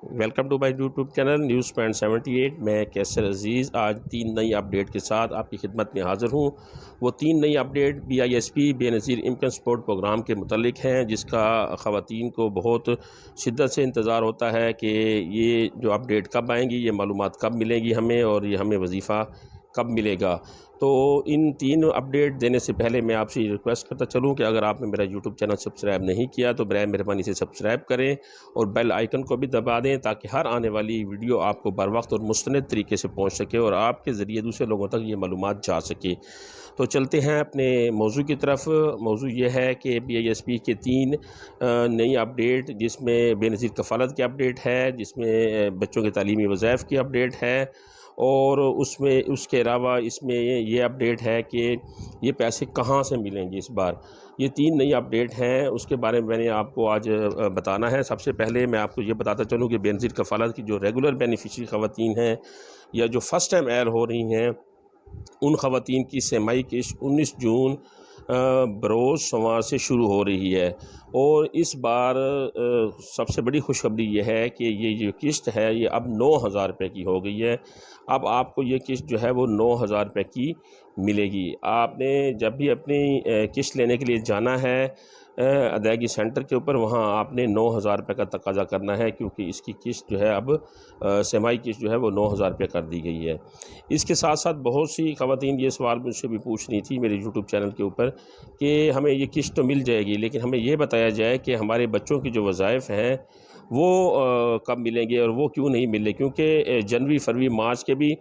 Welcome to my YouTube channel news point 78۔ میں کیسر عزیز آج 3 نئی اپڈیٹ کے ساتھ آپ کی خدمت میں حاضر ہوں۔ وہ 3 نئی اپڈیٹ BISP بے نظیر انکم سپورٹ پروگرام کے متعلق ہیں، جس کا خواتین کو بہت شدت سے انتظار ہوتا ہے کہ یہ جو اپڈیٹ کب آئیں گی، یہ معلومات کب ملیں گی ہمیں، اور یہ ہمیں وظیفہ کب ملے گا۔ تو ان 3 اپڈیٹ دینے سے پہلے میں آپ سے یہ ریکویسٹ کرتا چلوں کہ اگر آپ نے میرا یوٹیوب چینل سبسکرائب نہیں کیا تو برائے مہربانی سے سبسکرائب کریں اور بیل آئیکن کو بھی دبا دیں، تاکہ ہر آنے والی ویڈیو آپ کو بر وقت اور مستند طریقے سے پہنچ سکے اور آپ کے ذریعے دوسرے لوگوں تک یہ معلومات جا سکے۔ تو چلتے ہیں اپنے موضوع کی طرف۔ موضوع یہ ہے کہ BISP کے 3 نئی اپڈیٹ، جس میں بے نظیر کفالت کی اپڈیٹ ہے، جس میں بچوں کے تعلیمی وظائف کی اپڈیٹ ہے، اور اس کے علاوہ اس میں یہ اپڈیٹ ہے کہ یہ پیسے کہاں سے ملیں گے اس بار۔ یہ 3 نئی اپڈیٹ ہیں، اس کے بارے میں نے آپ کو آج بتانا ہے۔ سب سے پہلے میں آپ کو یہ بتاتا چلوں کہ بے نظیر کفالت کی جو ریگولر بینیفیشری خواتین ہیں یا جو فرسٹ ٹائم ایل ہو رہی ہیں، ان خواتین کی سہ-ماہی قسط 19 جون بروز سوموار سے شروع ہو رہی ہے، اور اس بار سب سے بڑی خوشخبری یہ ہے کہ یہ جو قسط ہے یہ اب 9,000 روپے کی ہو گئی ہے۔ اب آپ کو یہ قسط جو ہے وہ 9,000 روپے کی ملے گی۔ آپ نے جب بھی اپنی قسط لینے کے لیے جانا ہے ادائیگی سینٹر کے اوپر، وہاں آپ نے 9,000 روپے کا تقاضا کرنا ہے، کیونکہ اس کی قسط جو ہے اب سہ-ماہی قسط جو ہے وہ 9,000 روپے کر دی گئی ہے۔ اس کے ساتھ ساتھ بہت سی خواتین یہ سوال مجھ سے بھی پوچھ رہی تھی میرے یوٹیوب چینل کے اوپر کہ ہمیں یہ قسط تو مل جائے گی، لیکن ہمیں یہ بتایا جائے کہ ہمارے بچوں کی جو وظائف ہیں وہ کب ملیں گے اور وہ کیوں نہیں ملے، کیونکہ جنوری، فروری، مارچ کے بھی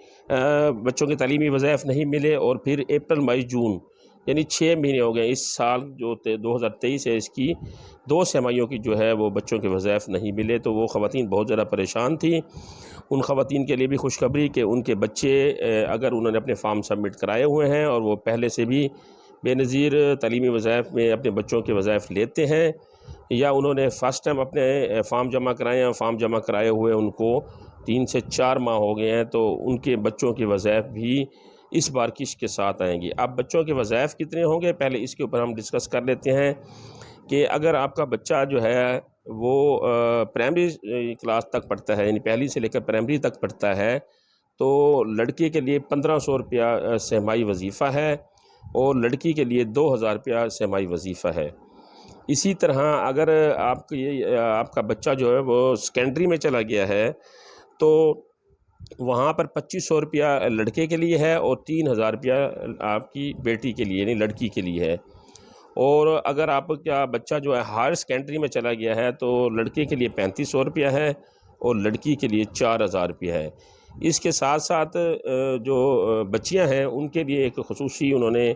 بچوں کے تعلیمی وظائف نہیں ملے، اور پھر اپریل، مئی، جون، یعنی 6 مہینے ہو گئے۔ اس سال جو 2023 ہے، اس کی 2 سہ-ماہیوں کی جو ہے وہ بچوں کے وظائف نہیں ملے، تو وہ خواتین بہت زیادہ پریشان تھیں۔ ان خواتین کے لیے بھی خوشخبری کہ ان کے بچے اگر انہوں نے اپنے فارم سبمٹ کرائے ہوئے ہیں اور وہ پہلے سے بھی بے نظیر تعلیمی وظائف میں اپنے بچوں کے وظائف لیتے ہیں، یا انہوں نے فرسٹ ٹائم اپنے فارم جمع کرائے ہیں، فارم جمع کرائے ہوئے ان کو 3 سے 4 ماہ ہو گئے ہیں، تو ان کے بچوں کے وظائف بھی اس بار قسط کے ساتھ آئیں گے۔ اب بچوں کے وظائف کتنے ہوں گے، پہلے اس کے اوپر ہم ڈسکس کر لیتے ہیں کہ اگر آپ کا بچہ جو ہے وہ پرائمری کلاس تک پڑھتا ہے، یعنی پہلی سے لے کر پرائمری تک پڑھتا ہے، تو لڑکے کے لیے 1,500 روپیہ سہ-ماہی وظیفہ ہے، اور لڑکی کے لیے 2,000 روپیہ سہ-ماہی وظیفہ ہے۔ اسی طرح اگر آپ کا بچہ جو ہے وہ سیکنڈری میں چلا گیا ہے، تو وہاں پر 2,500 روپیہ لڑکے کے لیے ہے اور 3,000 روپیہ آپ کی بیٹی کے لیے، یعنی لڑکی کے لیے ہے۔ اور اگر آپ کا بچہ جو ہے ہائر سیکنڈری میں چلا گیا ہے، تو لڑکے کے لیے 3,500 روپیہ ہے اور لڑکی کے لیے 4,000 روپیہ ہے۔ اس کے ساتھ ساتھ جو بچیاں ہیں ان کے لیے ایک خصوصی انہوں نے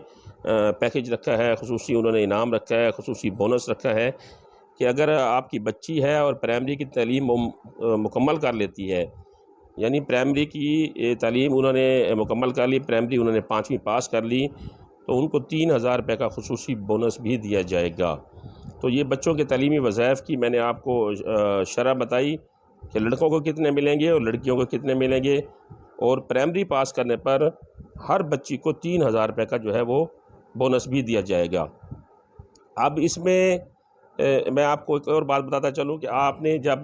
پیکیج رکھا ہے، خصوصی انہوں نے انعام رکھا ہے، خصوصی بونس رکھا ہے کہ اگر آپ کی بچی ہے اور پرائمری کی تعلیم مکمل کر لیتی ہے، یعنی پرائمری کی تعلیم انہوں نے مکمل کر لی، پرائمری انہوں نے 5ویں پاس کر لی، تو ان کو 3,000 روپے کا خصوصی بونس بھی دیا جائے گا۔ تو یہ بچوں کے تعلیمی وظائف کی میں نے آپ کو شرح بتائی کہ لڑکوں کو کتنے ملیں گے اور لڑکیوں کو کتنے ملیں گے، اور پرائمری پاس کرنے پر ہر بچی کو 3,000 روپے کا جو ہے وہ بونس بھی دیا جائے گا۔ اب اس میں میں آپ کو ایک اور بات بتاتا چلوں کہ آپ نے جب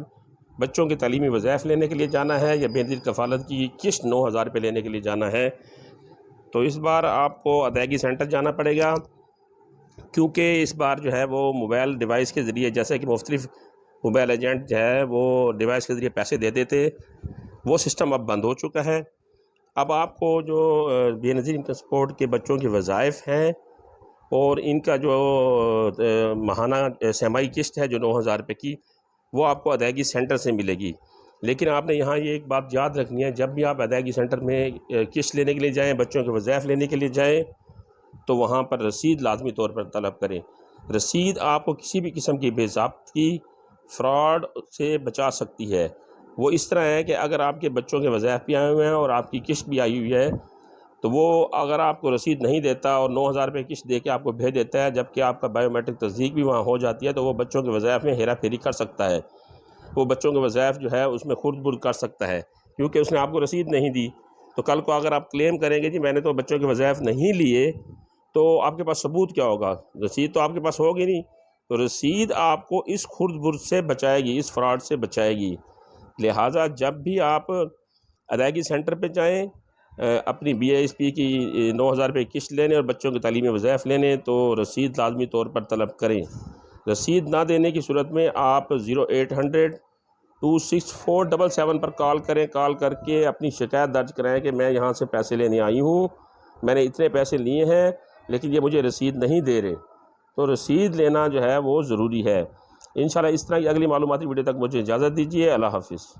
بچوں کے تعلیمی وظائف لینے کے لیے جانا ہے یا بے نظیر کفالت کی قسط 9,000 روپے لینے کے لیے جانا ہے، تو اس بار آپ کو ادائیگی سینٹر جانا پڑے گا، کیونکہ اس بار جو ہے وہ موبائل ڈیوائس کے ذریعے، جیسے کہ مختلف موبائل ایجنٹ جو ہے وہ ڈیوائس کے ذریعے پیسے دے دیتے، وہ سسٹم اب بند ہو چکا ہے۔ اب آپ کو جو بے نظیر انکم سپورٹ کے بچوں کے وظائف ہیں اور ان کا جو ماہانہ سہ-ماہی قسط ہے جو 9,000 روپے کی، وہ آپ کو ادائیگی سینٹر سے ملے گی۔ لیکن آپ نے یہاں یہ ایک بات یاد رکھنی ہے، جب بھی آپ ادائیگی سینٹر میں قسط لینے کے لیے جائیں، بچوں کے وظائف لینے کے لیے جائیں، تو وہاں پر رسید لازمی طور پر طلب کریں۔ رسید آپ کو کسی بھی قسم کی بے ضابطگی، فراڈ سے بچا سکتی ہے۔ وہ اس طرح ہے کہ اگر آپ کے بچوں کے وظائف بھی آئے ہوئے ہیں اور آپ کی قسط بھی آئی ہوئی ہے، تو وہ اگر آپ کو رسید نہیں دیتا اور 9,000 روپے قسط دے کے آپ کو بھیج دیتا ہے، جبکہ آپ کا بائیو میٹرک تصدیق بھی وہاں ہو جاتی ہے، تو وہ بچوں کے وظائف میں ہیرا پھیری کر سکتا ہے۔ وہ بچوں کے وظائف جو ہے اس میں خرد برد کر سکتا ہے، کیونکہ اس نے آپ کو رسید نہیں دی۔ تو کل کو اگر آپ کلیم کریں گے جی میں نے تو بچوں کے وظائف نہیں لیے، تو آپ کے پاس ثبوت کیا ہوگا؟ رسید تو آپ کے پاس ہوگی نہیں۔ تو رسید آپ کو اس خرد برد سے بچائے گی، اس فراڈ سے بچائے گی۔ لہٰذا جب بھی آپ ادائیگی سینٹر پہ جائیں اپنی BISP کی 9,000 روپے قسط لینے اور بچوں کے تعلیمی وظائف لینے تو رسید لازمی طور پر طلب کریں۔ رسید نہ دینے کی صورت میں آپ 0800-264-77 پر کال کریں، کال کر کے اپنی شکایت درج کرائیں کہ میں یہاں سے پیسے لینے آئی ہوں، میں نے اتنے پیسے لیے ہیں لیکن یہ مجھے رسید نہیں دے رہے۔ تو رسید لینا جو ہے وہ ضروری ہے۔ انشاءاللہ اس طرح کی اگلی معلوماتی ویڈیو تک مجھے اجازت دیجیے۔ اللہ حافظ۔